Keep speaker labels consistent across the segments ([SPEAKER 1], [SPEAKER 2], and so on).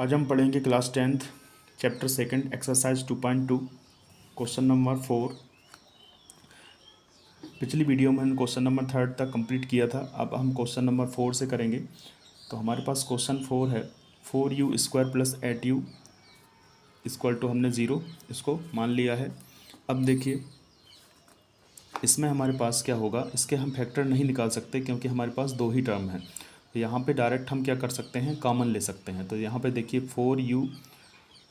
[SPEAKER 1] आज हम पढ़ेंगे class 10th chapter second exercise 2.2 question number 4। पिछली वीडियो में हम क्वेश्चन नंबर 3 तक कंप्लीट किया था। अब हम क्वेश्चन नंबर 4 से करेंगे। तो हमारे पास क्वेश्चन 4 है 4u² plus 8u equal to हमने 0 इसको मान लिया है। अब देखिए इसमें हमारे पास क्या होगा, इसके हम फैक्टर नहीं निकाल सकते क्योंकि हमारे पास दो ही टर्म हैं। तो यहाँ पे डायरेक्ट हम क्या कर सकते हैं, कॉमन ले सकते हैं। तो यहाँ पे देखिए 4u,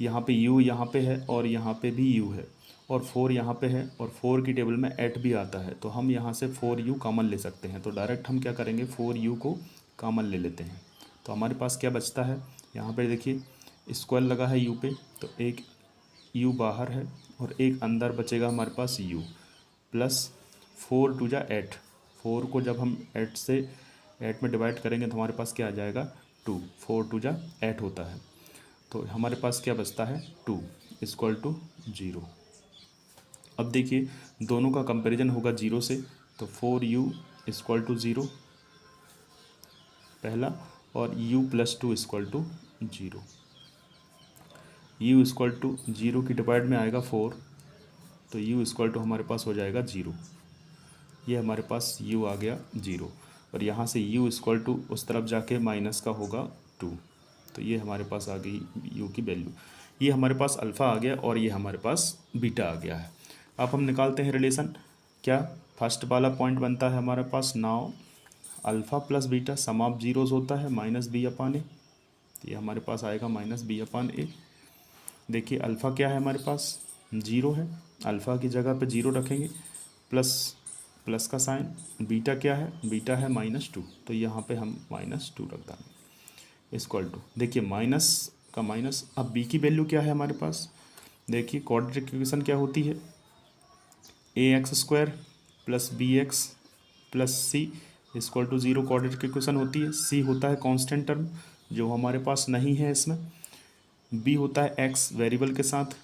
[SPEAKER 1] यहाँ पे u यहाँ पे है और यहाँ पे भी u है और 4 यहाँ पे है और 4 की टेबल में 8 भी आता है। तो हम यहाँ से 4u कॉमन ले सकते हैं। तो डायरेक्ट हम क्या करेंगे, 4u को कॉमन ले लेते हैं। तो हमारे पास क्या बचता है, यहाँ पे देखिए स्क्वायर लगा है u पे, तो एक u बाहर है और एक अंदर बचेगा हमारे पास u प्लस 4 टू जा 8। 4 को जब हम 8 से 8 में डिवाइड करेंगे तो हमारे पास क्या आ जाएगा 2। 4 टू जा 8 होता है। तो हमारे पास क्या बचता है 2 इक्वल टू 0। अब देखिए दोनों का कंपैरिजन होगा 0 से, तो 4u इक्वल टू 0 पहला और u plus 2 equal to 0। u equal to 0 की डिवाइड में आएगा 4, तो u इक्वल टू हमारे पास हो जाएगा 0। ये हमारे पास u आ गया 0 और यहाँ से u इक्वल टू उस तरफ जाके माइनस का होगा 2। तो ये हमारे पास आ गई u की वैल्यू। ये हमारे पास अल्फ़ा आ गया और ये हमारे पास बीटा आ गया है। अब हम निकालते हैं रिलेशन। क्या फर्स्ट वाला पॉइंट बनता है हमारे पास, now alpha plus beta sum of zeroes होता है माइनस बी अपान ए। ये हमारे पास आएगा माइनस बी अपान ए। देखिए अल्फ़ा क्या है हमारे पास 0 है, अल्फ़ा की जगह पे 0 रखेंगे प्लस का साइन। बीटा क्या है, बीटा है -2, तो यहाँ पे हम -2 रख देंगे इक्वल टू। देखिए माइनस का माइनस। अब बी की वैल्यू क्या है हमारे पास, देखिए क्वाड्रेटिक इक्वेशन क्या होती है, ax² plus bx plus c equal to 0 quadratic equation होती है। c होता है कांस्टेंट टर्म जो हमारे पास नहीं है इसमें। b होता है x वेरिएबल के साथ,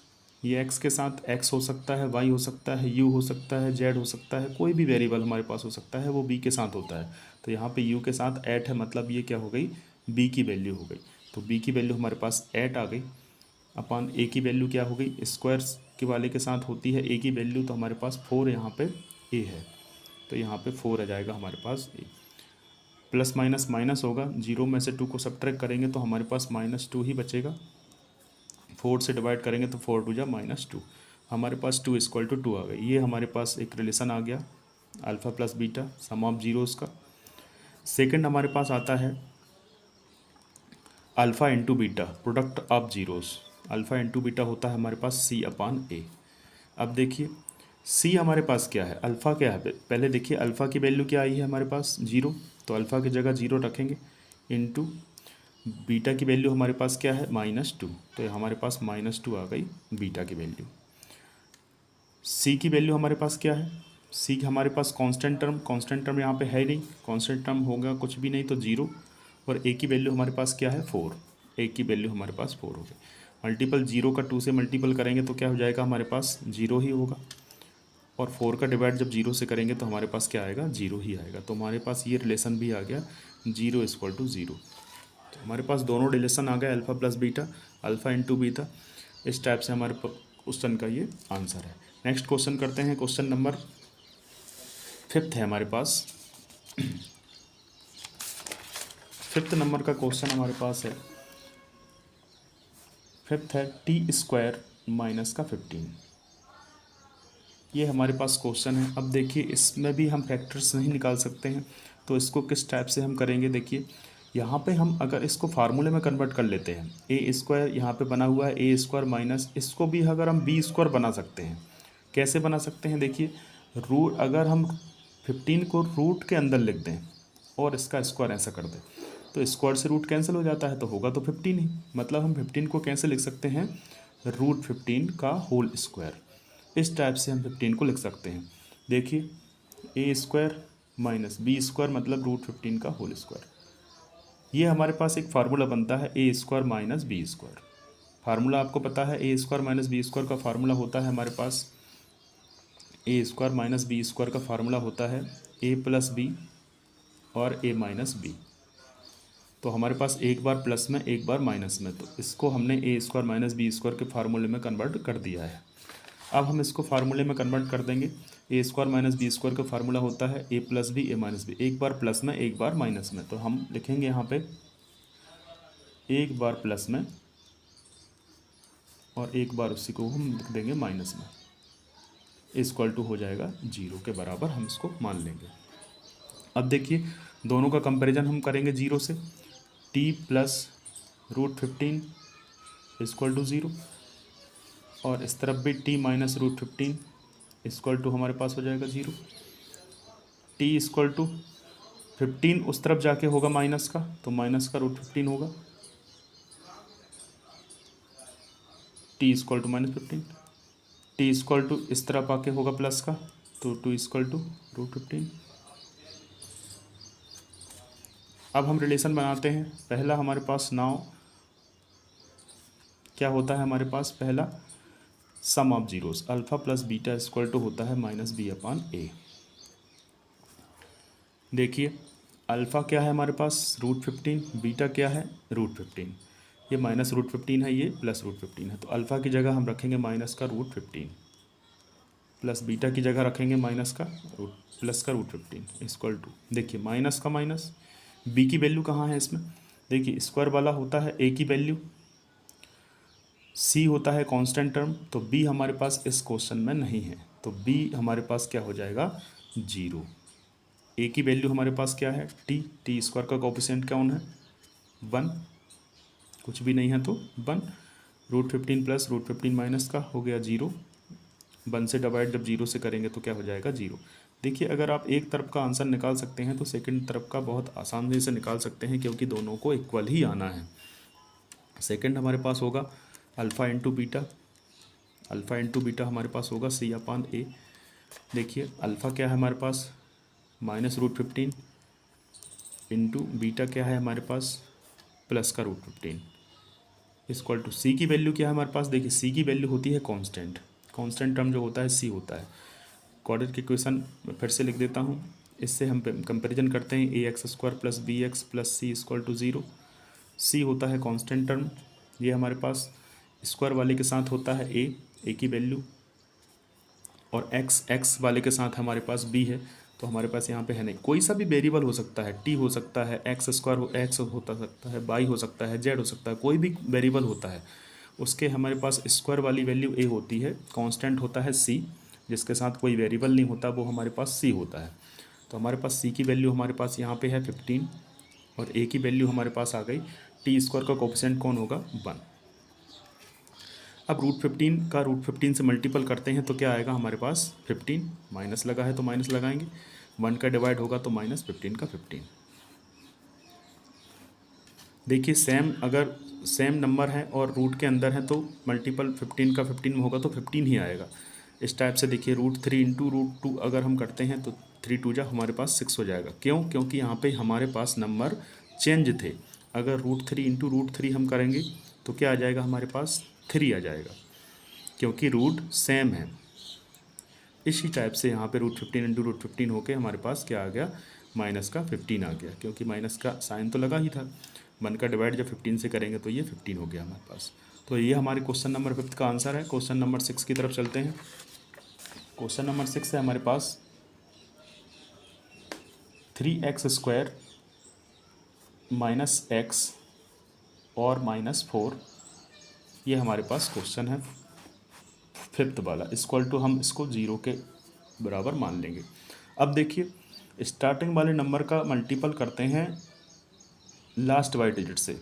[SPEAKER 1] ये x के साथ x हो सकता है, y हो सकता है, u हो सकता है, z हो सकता है, कोई भी वेरिएबल हमारे पास हो सकता है, वो b के साथ होता है। तो यहाँ पे u के साथ 8 है, मतलब ये क्या हो गई b की वैल्यू हो गई। तो b की वैल्यू हमारे पास 8 आ गई अपान a की वैल्यू क्या हो गई, स्क्वायर्स के वाले के साथ होती है a की वैल्यू, तो हमारे पास 4 यहाँ पे a है, तो यहाँ पे 4 आ जाएगा हमारे पास a। प्लस माइनस माइनस होगा, 0 में से 2 को सब्ट्रैक्ट करेंगे तो हमारे पास -2 ही बचेगा। 4 से डिवाइड करेंगे तो 4 टू जा -2, हमारे पास 2 इक्वल टू 2 आ गई। ये हमारे पास एक रिलेशन आ गया alpha plus beta sum of zeros का। सेकंड हमारे पास आता है alpha into beta product of zeros. Alpha into beta होता है हमारे पास c अपान a। अब देखिए c हमारे पास क्या है, अल्फ़ा क्या है, पहले देखिए अल्फ़ा की वैल्यू क्या आई है हमारे पास 0, तो अल्फ़ा की जगह 0 रखेंगे इंटू बीटा की वैल्यू हमारे पास क्या है -2, तो हमारे पास -2 आ गई बीटा की वैल्यू। सी की वैल्यू हमारे पास क्या है, सी हमारे पास कांस्टेंट टर्म यहाँ पे है ही नहीं, कांस्टेंट टर्म होगा कुछ भी नहीं तो 0। और ए की वैल्यू हमारे पास क्या है 4, ए की वैल्यू हमारे पास 4 हो गई। मल्टीपल 0 का 2 से मल्टीपल करेंगे तो क्या हो जाएगा हमारे पास 0 ही होगा, और 4 का डिवाइड जब 0 से करेंगे तो हमारे पास क्या आएगा 0 ही आएगा। तो हमारे पास ये रिलेशन भी आ गया 0 इक्वल टू 0। तो हमारे पास दोनों रिलेशन आ गए alpha plus beta, alpha into beta. इस टाइप से हमारे क्वेश्चन का ये आंसर है। नेक्स्ट क्वेश्चन करते हैं, क्वेश्चन नंबर 5 है हमारे पास। 5 नंबर का क्वेश्चन हमारे पास है, 5 है t² माइनस का 15। ये हमारे पास क्वेश्चन है। अब देखिए इसमें भी हम फैक्टर्स नहीं निकाल सकते हैं, तो इसको किस टाइप से हम करेंगे, देखिए यहाँ पे हम अगर इसको फार्मूले में कन्वर्ट कर लेते हैं, a² यहाँ पे बना हुआ है a² माइनस, इसको भी अगर हम b² बना सकते हैं। कैसे बना सकते हैं, देखिए रूट अगर हम 15 को रूट के अंदर लिख दें और इसका स्क्वायर ऐसा कर दें तो स्क्वायर से रूट कैंसिल हो जाता है, तो होगा तो 15 ही। मतलब हम 15 को कैसे लिख सकते हैं, √15 का होल स्क्वायर। इस टाइप से हम 15 को लिख सकते हैं। देखिए a² माइनस b² मतलब √15 का होल स्क्वायर। ये हमारे पास एक फार्मूला बनता है a² माइनस b²। फार्मूला आपको पता है a² माइनस b² का फार्मूला होता है हमारे पास, a² माइनस b² का फार्मूला होता है a प्लस बी और a माइनस बी। तो हमारे पास एक बार प्लस में एक बार माइनस में, तो इसको हमने ए स्क्वायर माइनस बी स्क्वायर के फार्मूले में कन्वर्ट कर दिया है। अब हम इसको फार्मूले में कन्वर्ट कर देंगे। ए स्क्वायर माइनस बी स्क्वायर का फार्मूला होता है ए प्लस बी ए माइनस बी, एक बार प्लस में एक बार माइनस में, तो हम लिखेंगे यहाँ पे एक बार प्लस में और एक बार उसी को हम लिख देंगे माइनस में, इक्वल टू हो जाएगा 0 के बराबर, हम इसको मान लेंगे। अब देखिए दोनों का कंपैरिजन हम करेंगे 0 से, t प्लस √15 इक्वल टू 0, और इस तरफ भी t माइनस √15 इक्वल टू हमारे पास हो जाएगा 0। t इक्वल टू 15 उस तरफ जाके होगा माइनस का, तो माइनस का √15 होगा, t equal to -15। t equal to इस तरफ आके होगा प्लस का, तो 2 इक्वल टू √15। अब हम रिलेशन बनाते हैं। पहला हमारे पास नाउ क्या होता है, हमारे पास पहला sum of zeroes alpha plus beta equal to होता है -b/a। देखिए अल्फ़ा क्या है हमारे पास √15, बीटा क्या है √15, ये माइनस √15 है, ये प्लस √15 है, तो अल्फ़ा की जगह हम रखेंगे माइनस का √15, प्लस बीटा की जगह रखेंगे माइनस का प्लस का √15 इक्वल टू, देखिए माइनस का माइनस, बी की वैल्यू कहाँ है इसमें, देखिए स्क्वायर वाला होता है ए की वैल्यू, सी होता है कांस्टेंट टर्म, तो बी हमारे पास इस क्वेश्चन में नहीं है, तो बी हमारे पास क्या हो जाएगा 0। ए की वैल्यू हमारे पास क्या है टी स्क्वायर का कोएफिशिएंट कौन है 1, कुछ भी नहीं है तो 1, √15 प्लस √15 माइनस का हो गया 0, 1 से डिवाइड जब 0 से करेंगे तो क्या हो जाएगा 0। देखिए अगर आप एक तरफ का आंसर निकाल सकते हैं तो सेकंड तरफ का बहुत आसानी से निकाल सकते हैं, क्योंकि दोनों को इक्वल ही आना है। सेकंड हमारे पास होगा alpha into beta, alpha into beta हमारे पास होगा c/a। देखिए अल्फ़ा क्या है हमारे पास -√15 इंटू बीटा क्या है हमारे पास प्लस का √15 इक्वल टू सी की वैल्यू क्या है हमारे पास, देखिए सी की वैल्यू होती है कांस्टेंट, कांस्टेंट टर्म जो होता है सी होता है। क्वाड्रेटिक की इक्वेशन फिर से लिख देता हूँ, इससे हम कंपैरिजन करते हैं ax² plus bx plus c equal to 0। C होता है कांस्टेंट टर्म, ये हमारे पास स्क्वायर वाले के साथ होता है ए की वैल्यू, और एक्स वाले के साथ हमारे पास बी है, तो हमारे पास यहाँ पे है नहीं, कोई सा भी वेरिएबल हो सकता है, टी हो सकता है, x² होता सकता है, बाई हो सकता है, जेड हो सकता है, कोई भी वेरिएबल होता है, उसके हमारे पास स्क्वायर वाली वैल्यू ए होती है, कांस्टेंट होता है सी, जिसके साथ कोई वेरिएबल नहीं होता वो हमारे पास सी होता है। तो हमारे पास सी की वैल्यू हमारे पास यहाँ पे है 15 और ए की वैल्यू हमारे पास आ गई, टी स्क्वायर का कोएफिशिएंट कौन होगा 1। अब √15 का √15 से मल्टीपल करते हैं तो क्या आएगा हमारे पास 15, माइनस लगा है तो माइनस लगाएंगे, 1 का डिवाइड होगा तो -15 का 15। देखिए सेम अगर सेम नंबर है और रूट के अंदर है तो मल्टीपल 15 का 15 में होगा तो 15 ही आएगा। इस टाइप से देखिए √3 इंटू √2 अगर हम करते हैं तो 3 2 जा हमारे पास 6 हो जाएगा। क्यों? क्योंकि यहाँ पे हमारे पास नंबर चेंज थे। अगर √3 इंटू √3 हम करेंगे तो क्या आ जाएगा हमारे पास 3 आ जाएगा, क्योंकि रूट सेम है। इसी टाइप से यहाँ पे √15 इंटू √15 होके हमारे पास क्या आ गया माइनस का 15 आ गया, क्योंकि माइनस का साइन तो लगा ही था। 1 का डिवाइड जब 15 से करेंगे तो ये 15 हो गया हमारे पास। तो ये हमारे क्वेश्चन नंबर 5 का आंसर है। क्वेश्चन नंबर 6 की तरफ चलते हैं। क्वेश्चन नंबर 6 है हमारे पास 3x² - x और -4, ये हमारे पास क्वेश्चन है 5th वाला, इक्वल टू हम इसको 0 के बराबर मान लेंगे। अब देखिए स्टार्टिंग वाले नंबर का मल्टीपल करते हैं लास्ट वाले डिजिट से,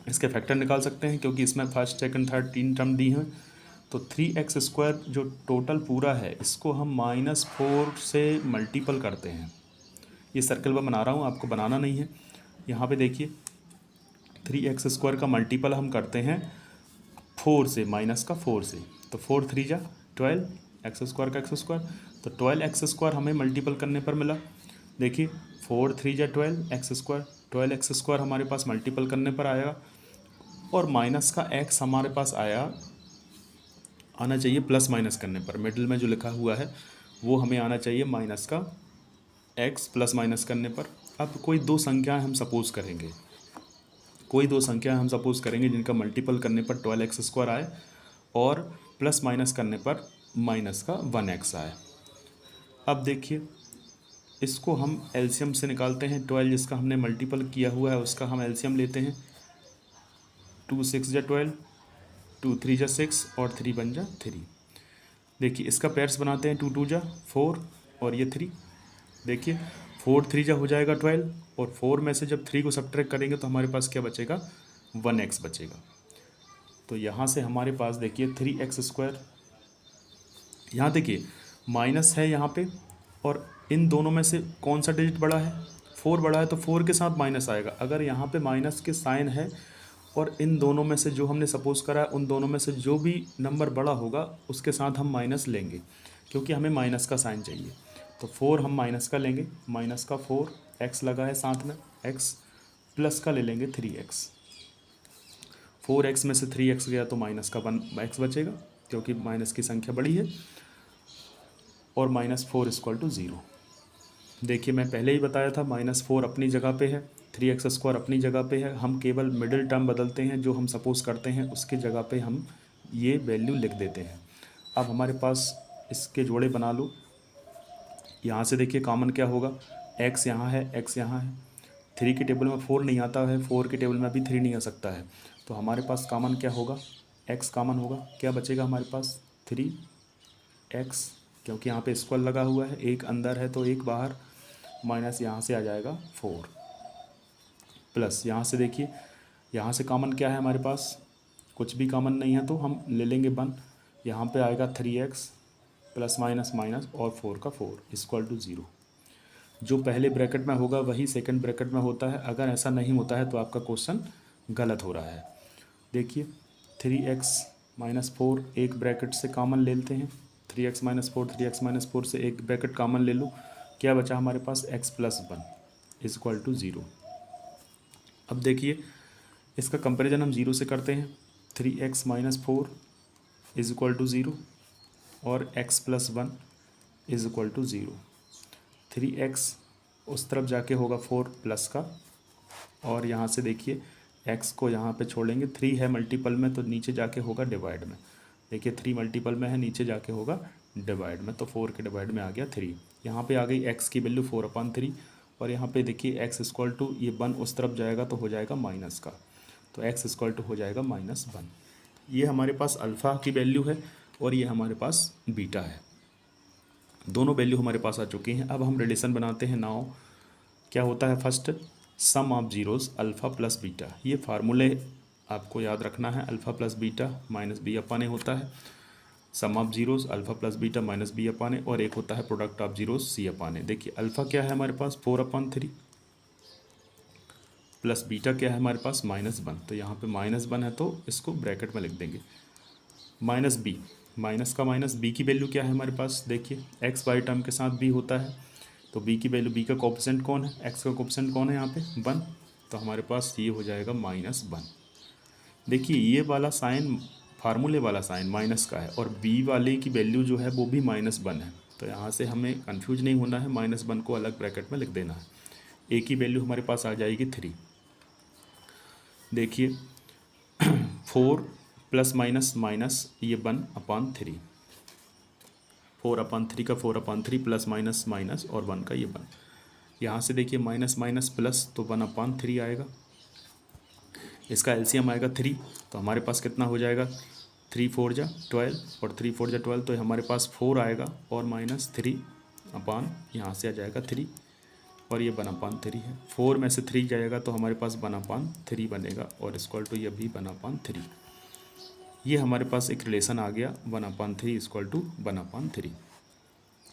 [SPEAKER 1] इसके फैक्टर निकाल सकते हैं क्योंकि इसमें फर्स्ट सेकंड थर्ड 3 टर्म दी हैं। तो 3x² जो टोटल पूरा है इसको हम -4 से मल्टीपल करते हैं। ये सर्कल मैं बना रहा हूँ, आपको बनाना नहीं है। यहाँ पे देखिए 3x² का मल्टीपल हम करते हैं 4 से, -4 से, तो 4 3 जा 12, x² का x², तो 12x² हमें मल्टीपल करने पर मिला। देखिए 4 3 जा 12, x², 12x² हमारे पास मल्टीपल करने पर आएगा, और माइनस का x हमारे पास आना चाहिए प्लस माइनस करने पर। मिडिल में जो लिखा हुआ है वो हमें आना चाहिए माइनस का x प्लस माइनस करने पर। अब कोई दो संख्याएं हम सपोज करेंगे, कोई दो संख्या हम सपोज करेंगे जिनका मल्टीपल करने पर 12x² आए और प्लस माइनस करने पर माइनस का 1x आए। अब देखिए इसको हम एलसीएम से निकालते हैं। 12 जिसका हमने मल्टीपल किया हुआ है उसका हम एलसीएम लेते हैं। 2 6 जा 12, 2 3 जा 6 और 3 बन जा 3। देखिए इसका पेयर्स बनाते हैं। 2 2 जा 4 और ये 3। देखिए 4 3 जा हो जाएगा 12 और 4 में से जब 3 को सब्ट्रैक्ट करेंगे तो हमारे पास क्या बचेगा, 1x बचेगा। तो यहाँ से हमारे पास देखिए 3x²। यहाँ देखिए माइनस है यहाँ पे और इन दोनों में से कौन सा डिजिट बड़ा है, 4 बड़ा है, तो 4 के साथ माइनस आएगा। अगर यहाँ पे माइनस के साइन है और इन दोनों में से जो हमने सपोज करा है उन दोनों में से जो भी नंबर बड़ा होगा उसके साथ हम माइनस लेंगे, क्योंकि हमें माइनस का साइन चाहिए। तो 4 हम माइनस का लेंगे, माइनस का 4, x लगा है साथ में, x प्लस का ले लेंगे 3x। 4x में से 3x गया तो माइनस का 1x बचेगा, क्योंकि माइनस की संख्या बड़ी है। और -4 = 0। देखिए मैं पहले ही बताया था -4 अपनी जगह पे है, 3x² अपनी जगह पे है। हम केवल मिडिल टर्म बदलते हैं, जो हम सपोज करते हैं उसकी जगह पे हम ये वैल्यू लिख देते हैं। अब हमारे पास इसके जोड़े बना लो। यहाँ से देखिए कॉमन क्या होगा, x यहाँ है, x यहाँ है। 3 की टेबल में 4 नहीं आता है, 4 की टेबल में भी 3 नहीं आ सकता है। तो हमारे पास कॉमन क्या होगा, x कॉमन होगा। क्या बचेगा हमारे पास, 3x, क्योंकि यहाँ पे स्क्वायर लगा हुआ है, एक अंदर है तो एक बाहर, माइनस यहाँ से आ जाएगा 4 प्लस यहाँ से देखिए यहाँ से कॉमन क्या है हमारे पास, कुछ भी कॉमन नहीं है तो हम ले लेंगे 1। यहाँ पे आएगा 3x प्लस माइनस माइनस और 4 का 4 = 0। जो पहले ब्रैकेट में होगा वही सेकंड ब्रैकेट में होता है। अगर ऐसा नहीं होता है तो आपका क्वेश्चन गलत हो रहा है। देखिए 3x - 4 एक ब्रैकेट से कॉमन ले लेते हैं। 3x - 4, 3x - 4 से एक ब्रैकेट कॉमन ले लो। क्या बचा हमारे पास, x + 1 = 0। अब देखिए इसका कंपैरिजन हम 0 से करते हैं। 3x - 4 = 0 और x + 1 = 0। 3x उस तरफ जाके होगा 4 प्लस का, और यहाँ से देखिए x को यहाँ पे छोड़ेंगे। 3 है मल्टीपल में तो नीचे जाके होगा डिवाइड में। देखिए 3 मल्टीपल में है, नीचे जाके होगा डिवाइड में, तो 4 के डिवाइड में आ गया 3। यहाँ पे आ गई x की वैल्यू 4/3 और यहाँ पे देखिए x = ये 1 उस तरफ जाएगा तो हो जाएगा माइनस का, तो x = हो जाएगा -1। ये हमारे पास अल्फ़ा की वैल्यू है और ये हमारे पास बीटा है। दोनों वैल्यू हमारे पास आ चुकी हैं। अब हम रिलेशन बनाते हैं। नाउ क्या होता है, first sum of zeros alpha plus beta. ये फार्मूले आपको याद रखना है। अल्फ़ा प्लस बीटा -b/a होता है। Sum of zeros alpha plus beta -b/a, और एक होता है प्रोडक्ट ऑफ जीरोस c/a। देखिए अल्फ़ा क्या है हमारे पास 4/3 प्लस बीटा क्या है हमारे पास -1। तो यहाँ पे -1 है तो इसको ब्रैकेट में लिख देंगे। -b, माइनस का माइनस, b की वैल्यू क्या है हमारे पास, देखिए x बाई टर्म के साथ b होता है तो b की वैल्यू, b का कोएफिशिएंट कौन है, x का कोएफिशिएंट कौन है यहाँ पे 1, तो हमारे पास ये हो जाएगा -1। देखिए ये वाला साइन, फार्मूले वाला साइन माइनस का है और b वाले की वैल्यू जो है वो भी -1 है। तो यहाँ से हमें कंफ्यूज नहीं होना है, -1 को अलग ब्रैकेट में लिख देना है। a की वैल्यू हमारे पास आ जाएगी 3। देखिए 4 प्लस माइनस माइनस ये 1/3, 4/3 का 4/3 प्लस माइनस माइनस और 1 का ये 1। यहाँ से देखिए माइनस माइनस प्लस तो 1/3 आएगा। इसका एलसीएम आएगा 3, तो हमारे पास कितना हो जाएगा, 3 4 जा 12 और 3 4 जा 12, तो हमारे पास 4 आएगा और -3 अपान यहाँ से आ जाएगा 3 और ये 1/3 है। 4 में से 3 जाएगा तो हमारे पास 1/3 बनेगा और = ये भी 1/3। ये हमारे पास एक रिलेशन आ गया 1/3 = 1/3।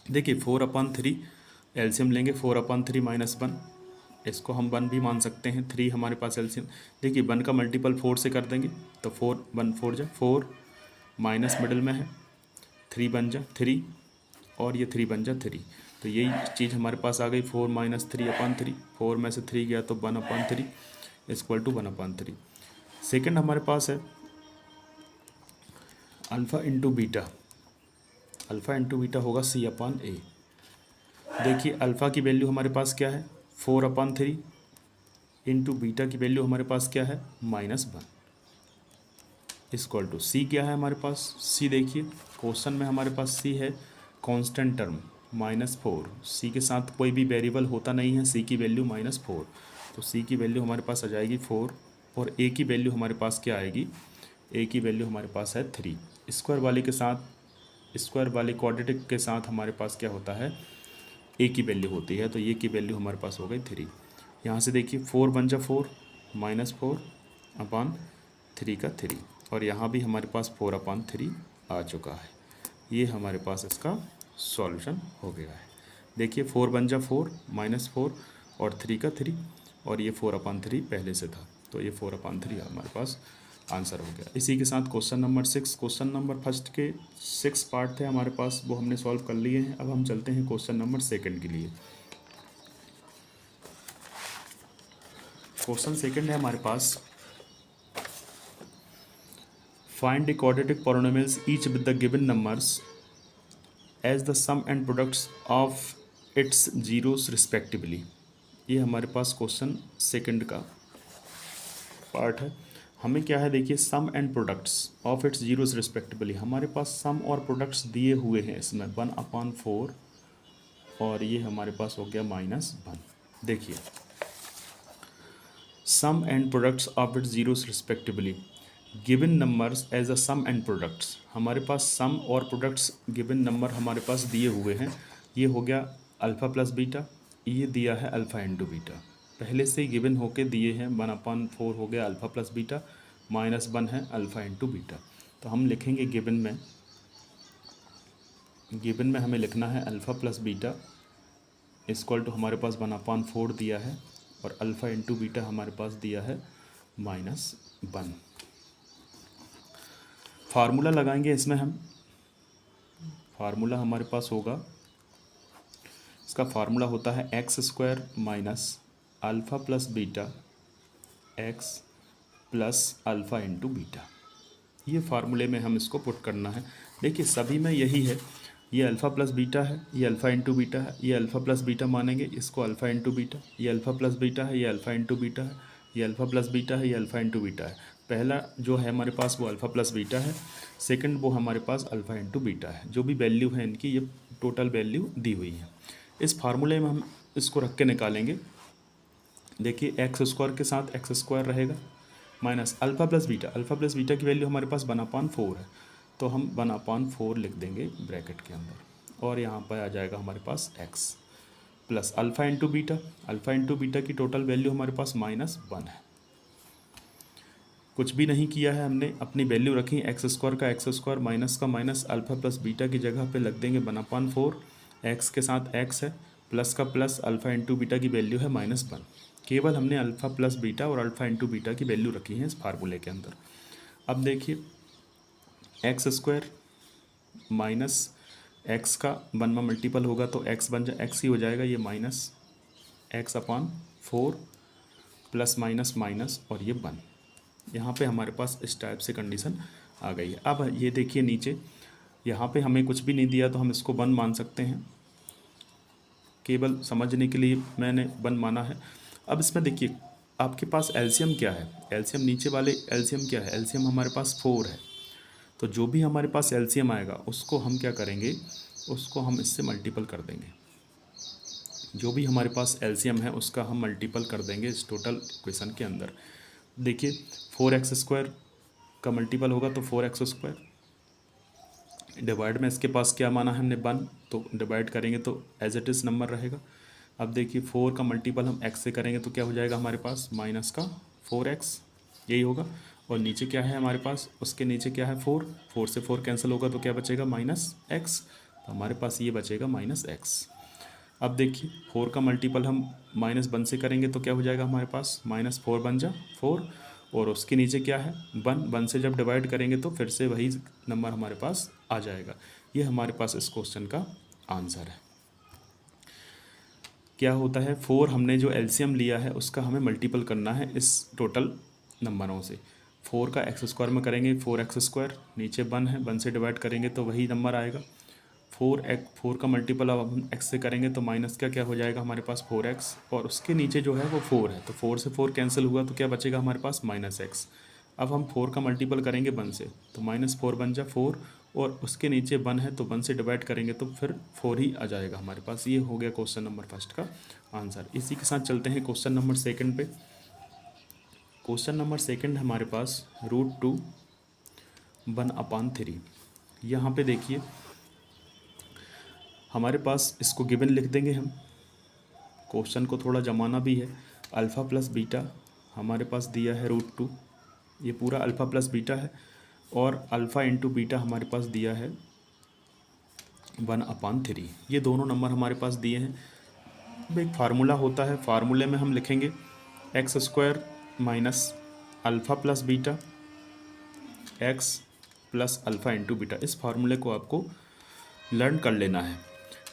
[SPEAKER 1] देखिए 4/3 एलसीएम लेंगे, 4/3 -1, इसको हम 1 भी मान सकते हैं। 3 हमारे पास एलसीएम, देखिए 1 का मल्टीपल 4 से कर देंगे तो 4 1 4 जा 4, माइनस मिडल में है, 3 बन जा 3 और ये 3 बन जा 3। तो यही चीज़ हमारे पास आ गई 4 - 3/3। 4 में से 3 गया तो 1/3 = 1/3। सेकेंड हमारे पास है alpha into beta. Alpha into beta होगा c/a। देखिए अल्फ़ा की वैल्यू हमारे पास क्या है 4/3 इंटू बीटा की वैल्यू हमारे पास क्या है -1 इक्वल टू सी क्या है हमारे पास। सी देखिए क्वेश्चन में हमारे पास सी है कांस्टेंट टर्म -4। सी के साथ कोई भी वेरिएबल होता नहीं है, सी की वैल्यू -4, तो सी की वैल्यू हमारे पास आ जाएगी 4 और ए की वैल्यू हमारे पास क्या आएगी, ए की वैल्यू हमारे पास है 3। स्क्वायर वाले के साथ, स्क्वायर वाले क्वाड्रेटिक के साथ हमारे पास क्या होता है, ए की वैल्यू होती है, तो ये की वैल्यू हमारे पास हो गई 3। यहाँ से देखिए 4 बन जा 4 -4 अपान 3 का 3 और यहाँ भी हमारे पास 4/3 आ चुका है। ये हमारे पास इसका सॉल्यूशन हो गया है। देखिए 4 बन जा 4 -4 और 3 का 3 और ये 4/3 पहले से था, तो ये 4/3 हमारे पास आंसर हो गया। इसी के साथ question number 6, question number first के 6 पार्ट थे हमारे पास, वो हमने सॉल्व कर लिए हैं। अब हम चलते हैं क्वेश्चन नंबर सेकंड के लिए। क्वेश्चन सेकंड है हमारे पास, find the quadratic polynomials each with the given numbers as the sum and products of its zeroes respectively. ये हमारे पास क्वेश्चन सेकंड का पार्ट है। हमें क्या है देखिए, sum and products of its zeroes respectively, हमारे पास सम और प्रोडक्ट्स दिए हुए हैं इसमें 1/4 और ये हमारे पास हो गया -1। देखिए sum and products of its zeroes respectively given numbers as a sum and products, हमारे पास सम और प्रोडक्ट्स गिवन नंबर हमारे पास दिए हुए हैं। ये हो गया अल्फ़ा प्लस बीटा, ये दिया है अल्फ़ा इंटू बीटा, पहले से ही गिवन होके दिए हैं। 1/4 हो गया अल्फ़ा प्लस बीटा, -1 है अल्फ़ा इंटू बीटा। तो हम लिखेंगे गिवन में हमें लिखना है alpha plus beta equal to हमारे पास 1/4 दिया है और अल्फ़ा इंटू बीटा हमारे पास दिया है -1। फार्मूला लगाएंगे इसमें हम, फार्मूला हमारे पास होगा, इसका फार्मूला होता है x² minus alpha plus beta x plus alpha into beta. ये फार्मूले में हम इसको पुट करना है। देखिए सभी में यही है, ये अल्फ़ा प्लस बीटा है, ये अल्फ़ा इंटू बीटा है, ये अल्फ़ा प्लस बीटा मानेंगे इसको अल्फ़ा इंटू बीटा, ये अल्फ़ा प्लस बीटा है, ये अल्फ़ा इंटू बीटा है, ये अल्फ़ा प्लस बीटा है, ये अल्फ़ा इंटू बीटा है। पहला जो है हमारे पास वो अल्फ़ा प्लस बीटा है, सेकंड वो हमारे पास अल्फ़ा इंटू बीटा है। जो भी वैल्यू है इनकी, ये टोटल वैल्यू दी हुई है। इस फार्मूले में हम इसको रख के निकालेंगे। देखिए x² के साथ x² रहेगा माइनस अल्फ़ा प्लस बीटा की वैल्यू हमारे पास 1/4 है, तो हम 1/4 लिख देंगे ब्रैकेट के अंदर और यहाँ पर आ जाएगा हमारे पास x plus alpha into beta की टोटल वैल्यू हमारे पास -1 है। कुछ भी नहीं किया है हमने, अपनी वैल्यू रखी x² का x² माइनस का माइनस अल्फ़ा प्लस बीटा की जगह पे लग देंगे 1/4, x के साथ x है, प्लस का प्लस अल्फ़ा इंटू बीटा की वैल्यू है -1। केवल हमने अल्फ़ा प्लस बीटा और अल्फ़ा इंटू बीटा की वैल्यू रखी है इस फार्मूले के अंदर। अब देखिए x² माइनस x का 1 में मल्टीपल होगा तो x बन जाए, x ही हो जाएगा, ये -x/4 प्लस माइनस माइनस और ये 1। यहाँ पे हमारे पास इस टाइप से कंडीशन आ गई है। अब ये देखिए नीचे, यहाँ पे हमें कुछ भी नहीं दिया तो हम इसको 1 मान सकते हैं, केवल समझने के लिए मैंने 1 माना है। अब इसमें देखिए आपके पास एलसीएम क्या है, एलसीएम नीचे वाले एलसीएम क्या है, एलसीएम हमारे पास 4 है। तो जो भी हमारे पास एलसीएम आएगा उसको हम क्या करेंगे, उसको हम इससे मल्टीपल कर देंगे। जो भी हमारे पास एलसीएम है उसका हम मल्टीपल कर देंगे इस टोटल इक्वेशन के अंदर। देखिए 4x² का मल्टीपल होगा तो 4x², डिवाइड में इसके पास क्या माना है हमने 1, तो डिवाइड करेंगे तो एज इट इज़ नंबर रहेगा। अब देखिए 4 का मल्टीपल हम x से करेंगे तो क्या हो जाएगा हमारे पास माइनस का 4x, यही होगा। और नीचे क्या है हमारे पास, उसके नीचे क्या है 4 से 4 कैंसिल होगा तो क्या बचेगा -x, तो हमारे पास ये बचेगा -x। अब देखिए 4 का मल्टीपल हम -1 से करेंगे तो क्या हो जाएगा हमारे पास -4 बन जा 4 और उसके नीचे क्या है 1 से जब डिवाइड करेंगे तो फिर से वही नंबर हमारे पास आ जाएगा। ये हमारे पास इस क्वेश्चन का आंसर है। क्या होता है, 4 हमने जो एलसीएम लिया है उसका हमें मल्टीपल करना है इस टोटल नंबरों से। 4 का x² में करेंगे 4x², नीचे 1 है, 1 से डिवाइड करेंगे तो वही नंबर आएगा। फोर का मल्टीपल अब हम एक्स से करेंगे तो माइनस का क्या हो जाएगा हमारे पास 4x, और उसके नीचे जो है वो 4 है, तो 4 से 4 कैंसिल हुआ तो क्या बचेगा हमारे पास -x। अब हम 4 का मल्टीपल करेंगे 1 से, तो -4 बन जा 4, और उसके नीचे 1 है तो 1 से डिवाइड करेंगे तो फिर 4 ही आ जाएगा हमारे पास। ये हो गया क्वेश्चन नंबर फर्स्ट का आंसर। इसी के साथ चलते हैं क्वेश्चन नंबर सेकंड पे। क्वेश्चन नंबर सेकंड हमारे पास √2 1/3। यहाँ पे देखिए हमारे पास इसको गिवन लिख देंगे हम, क्वेश्चन को थोड़ा जमाना भी है। अल्फ़ा प्लस बीटा हमारे पास दिया है √2, ये पूरा अल्फ़ा प्लस बीटा है, और अल्फ़ा इंटू बीटा हमारे पास दिया है 1/3। ये दोनों नंबर हमारे पास दिए हैं। अब एक फार्मूला होता है, फार्मूले में हम लिखेंगे x² minus alpha plus beta x plus alpha into beta. इस फार्मूले को आपको लर्न कर लेना है।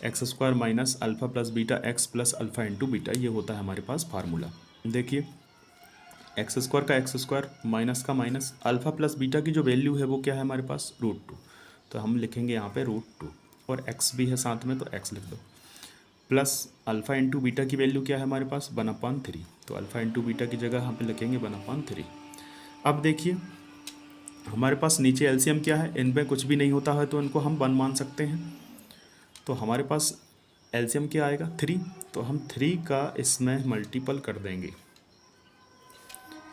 [SPEAKER 1] x² minus alpha plus beta x plus alpha into beta, ये होता है हमारे पास फार्मूला। देखिए x² का x² माइनस का माइनस, अल्फ़ा प्लस बीटा की जो वैल्यू है वो क्या है हमारे पास √2, तो हम लिखेंगे यहाँ पे √2, और x भी है साथ में तो x लिख दो, प्लस अल्फ़ा इंटू बीटा की वैल्यू क्या है हमारे पास 1/3, तो अल्फ़ा इंटू बीटा की जगह यहाँ पे लिखेंगे 1/3। अब देखिए हमारे पास नीचे एलसीएम क्या है, इनमें कुछ भी नहीं होता है तो इनको हम 1 मान सकते हैं, तो हमारे पास एलसीएम क्या आएगा 3, तो हम 3 का इसमें मल्टीपल कर देंगे।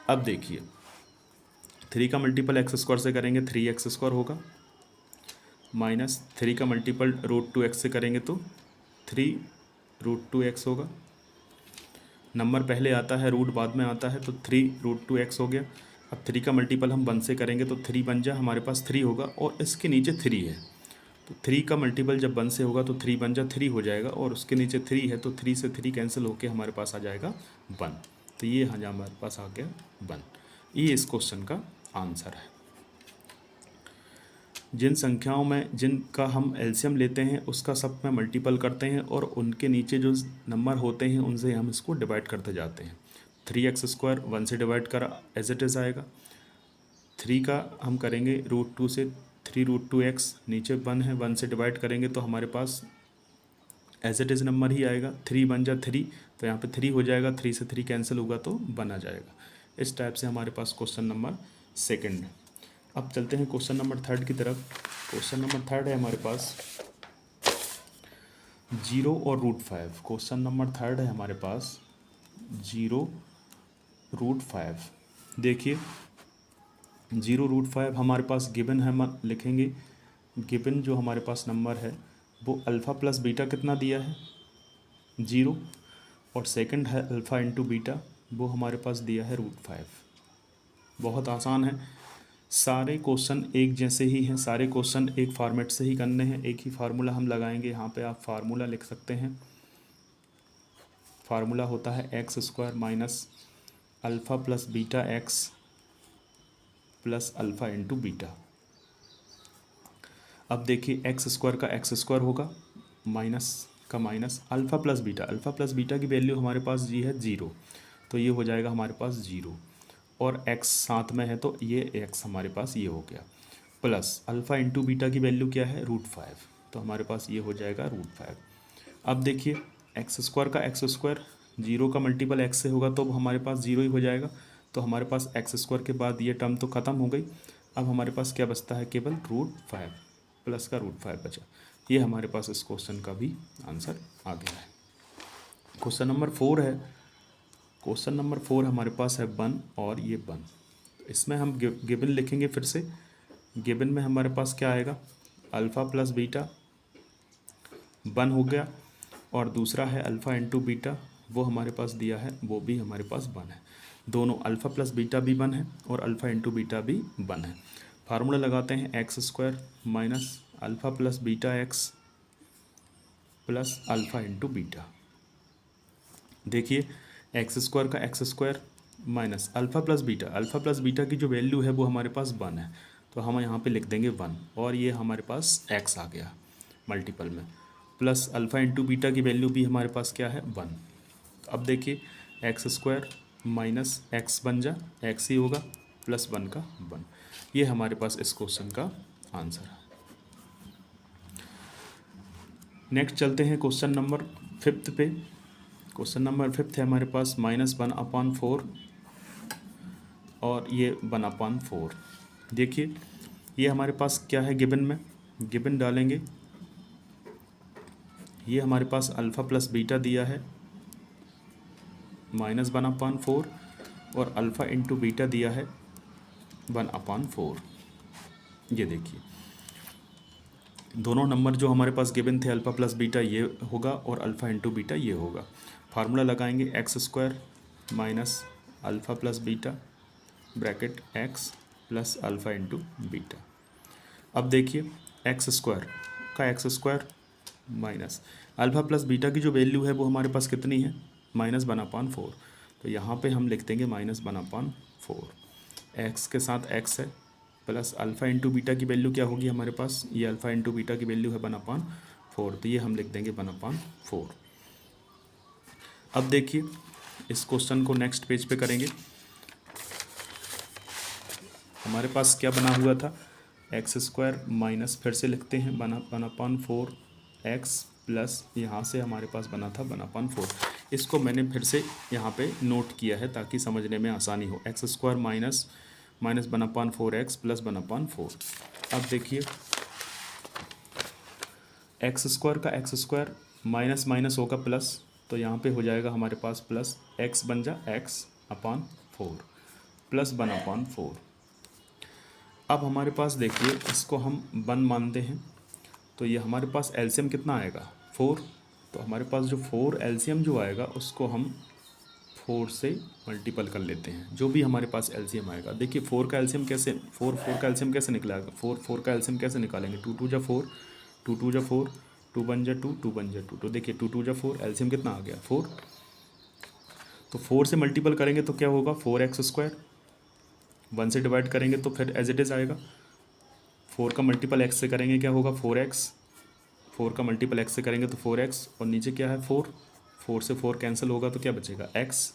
[SPEAKER 1] अब देखिए 3 का मल्टीपल x² से करेंगे 3x² होगा, माइनस 3 का मल्टीपल √2x से करेंगे तो 3√2x होगा। नंबर पहले आता है, रूट बाद में आता है, तो 3√2x हो गया। अब 3 का मल्टीपल हम 1 से करेंगे तो 3 बन जा, हमारे पास 3 होगा, और इसके नीचे 3 है, तो 3 का मल्टीपल जब 1 से होगा तो 3 बन जा 3 हो जाएगा, और उसके नीचे 3 है तो 3 से 3 कैंसिल होके हमारे पास आ जाएगा 1, तो ये हाँ हमारे पास आ गया 1। ये इस क्वेश्चन का आंसर है। जिन संख्याओं में जिनका हम एलसीएम लेते हैं उसका सब में मल्टीपल करते हैं, और उनके नीचे जो नंबर होते हैं उनसे हम इसको डिवाइड करते जाते हैं। 3x² 1 से डिवाइड करा एज इट इज़ आएगा, 3 का हम करेंगे √2 से 3√2x, नीचे 1 है 1 से डिवाइड करेंगे तो हमारे पास एज इट इज़ नंबर ही आएगा, 3 बन जा 3, तो यहाँ पे 3 हो जाएगा, 3 से 3 कैंसिल होगा तो 1 आ जाएगा। इस टाइप से हमारे पास क्वेश्चन नंबर सेकंड है। अब चलते हैं क्वेश्चन नंबर थर्ड की तरफ। क्वेश्चन नंबर थर्ड है हमारे पास 0 और √5। क्वेश्चन नंबर थर्ड है हमारे पास 0 √5। देखिए 0 √5 हमारे पास गिवन है, हम लिखेंगे गिवन जो हमारे पास नंबर है वो अल्फ़ा प्लस बीटा कितना दिया है 0, और सेकंड है अल्फ़ा इंटू बीटा, वो हमारे पास दिया है √5। बहुत आसान है, सारे क्वेश्चन एक जैसे ही हैं, सारे क्वेश्चन एक फॉर्मेट से ही करने हैं, एक ही फार्मूला हम लगाएंगे। यहाँ पे आप फार्मूला लिख सकते हैं, फार्मूला होता है x² minus alpha plus beta x plus alpha into beta. अब देखिए x² का x² होगा, माइनस का minus alpha plus beta, alpha plus beta की वैल्यू हमारे पास जी है 0, तो ये हो जाएगा हमारे पास 0, और x साथ में है तो ये x हमारे पास ये हो गया, प्लस अल्फ़ा इंटू बीटा की वैल्यू क्या है √5, तो हमारे पास ये हो जाएगा √5। अब देखिए x² का x², 0 का मल्टीपल x से होगा तो हमारे पास 0 ही हो जाएगा, तो हमारे पास x² के बाद ये टर्म तो ख़त्म हो गई। अब हमारे पास क्या बचता है, केवल √5 प्लस का √5 बचा। ये हमारे पास इस क्वेश्चन का भी आंसर आ गया है। क्वेश्चन नंबर 4 है, क्वेश्चन नंबर 4 हमारे पास है 1 और ये 1। इसमें हम गिवन लिखेंगे फिर से, गिवन में हमारे पास क्या आएगा, अल्फ़ा प्लस बीटा 1 हो गया, और दूसरा है अल्फ़ा इंटू बीटा, वो हमारे पास दिया है, वो भी हमारे पास 1 है। दोनों अल्फ़ा प्लस बीटा भी 1 है और अल्फ़ा इंटू बीटा भी 1 है। फार्मूला लगाते हैं x² minus alpha plus beta x plus alpha into beta. देखिए x² का x² minus alpha plus beta, alpha plus beta की जो वैल्यू है वो हमारे पास 1 है, तो हम यहाँ पे लिख देंगे 1, और ये हमारे पास x आ गया मल्टीपल में, प्लस अल्फ़ा इंटू बीटा की वैल्यू भी हमारे पास क्या है 1। अब देखिए x² माइनस x बन जा, x ही होगा, प्लस 1 का 1। ये हमारे पास इस क्वेश्चन का आंसर है। नेक्स्ट चलते हैं क्वेश्चन नंबर 5 पे। क्वेश्चन नंबर 5 है हमारे पास -1/4 और ये 1/4। देखिए ये हमारे पास क्या है, गिवन में गिवन डालेंगे, ये हमारे पास अल्फ़ा प्लस बीटा दिया है -1/4 और अल्फ़ा इंटू बीटा दिया है 1/4। ये देखिए दोनों नंबर जो हमारे पास गिवन थे अल्फ़ा प्लस बीटा ये होगा और अल्फ़ा इंटू बीटा ये होगा। फार्मूला लगाएंगे x² minus alpha plus beta bracket x plus alpha into beta. अब देखिए x² का x² minus alpha plus beta की जो वैल्यू है वो हमारे पास कितनी है, -1/4। तो यहाँ पे हम लिख देंगे -1/4। x के साथ x है प्लस अल्फ़ा इंटू बीटा की वैल्यू क्या होगी हमारे पास, ये अल्फ़ा इंटू बीटा की वैल्यू है 1/4, तो ये हम लिख देंगे 1/4। अब देखिए इस क्वेश्चन को नेक्स्ट पेज पे करेंगे। हमारे पास क्या बना हुआ था, x² माइनस फिर से लिखते हैं 1/4 x प्लस यहाँ से हमारे पास बना था 1/4। इसको मैंने फिर से यहाँ पे नोट किया है ताकि समझने में आसानी हो। x² minus 1/4x plus 1/4। अब देखिए x² का x² माइनस माइनस होगा प्लस, तो यहाँ पे हो जाएगा हमारे पास प्लस x बन जा x/4 प्लस 1/4। अब हमारे पास देखिए इसको हम 1 मानते हैं तो ये हमारे पास एलसीएम कितना आएगा 4। तो हमारे पास जो 4 एलसीएम जो आएगा उसको हम 4 से मल्टीपल कर लेते हैं, जो भी हमारे पास एलसीएम आएगा। देखिए 4 का एलसीएम कैसे 4 का एलसीएम कैसे निकलेगा, 4 का एलसीएम कैसे निकालेंगे, 2 2 जा 4, 2 2 जा 4, 2 1 जा 2, 2 1 जा 2। तो देखिए 2 2 जा 4, एलसीएम कितना आ गया 4। तो 4 से मल्टीपल करेंगे तो क्या होगा 4x², 1 से डिवाइड करेंगे तो फिर एज इट इज़ आएगा। 4 का मल्टीपल x से करेंगे क्या होगा 4x, 4 का मल्टीपल x से करेंगे तो 4x और नीचे क्या है 4, 4 से 4 कैंसिल होगा तो क्या बचेगा x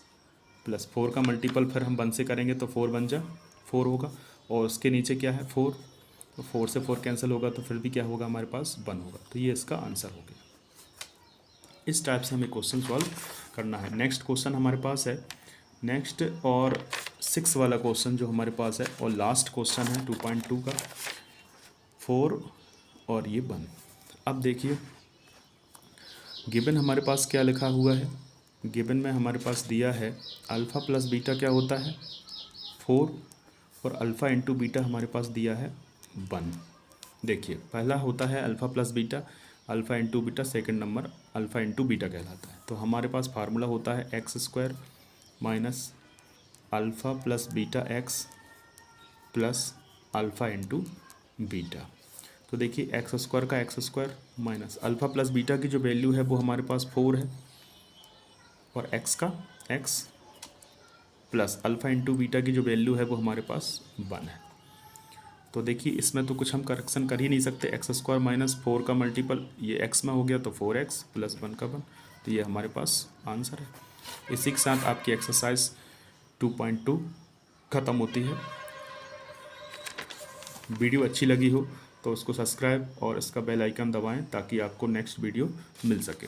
[SPEAKER 1] प्लस 4 का मल्टीपल फिर हम 1 से करेंगे तो 4 बन जा 4 होगा और उसके नीचे क्या है 4, तो 4 से 4 कैंसिल होगा तो फिर भी क्या होगा हमारे पास 1 होगा। तो ये इसका आंसर हो गया। इस टाइप से हमें क्वेश्चन सॉल्व करना है। नेक्स्ट क्वेश्चन हमारे पास है नेक्स्ट और 6 वाला क्वेश्चन जो हमारे पास है और लास्ट क्वेश्चन है 2.2 का 4 और ये 1। अब देखिए गिवन हमारे पास क्या लिखा हुआ है, गिवन में हमारे पास दिया है अल्फ़ा प्लस बीटा क्या होता है 4 और अल्फ़ा इंटू बीटा हमारे पास दिया है 1। देखिए पहला होता है alpha plus beta, alpha into beta, second number alpha into beta कहलाता है। तो हमारे पास फार्मूला होता है x² minus alpha plus beta x plus alpha into beta. तो देखिए x² का x² minus alpha plus beta की जो वैल्यू है वो हमारे पास 4 है और x का x plus alpha into beta की जो वैल्यू है वो हमारे पास 1 है। तो देखिए इसमें तो कुछ हम करेक्शन कर ही नहीं सकते, x² माइनस 4 का मल्टीपल ये x में हो गया तो 4x प्लस 1 का 1, तो ये हमारे पास आंसर है। इसी के साथ आपकी एक्सरसाइज 2.2 ख़त्म होती है। वीडियो अच्छी लगी हो तो उसको सब्सक्राइब और इसका बेल आइकन दबाएं ताकि आपको नेक्स्ट वीडियो मिल सके।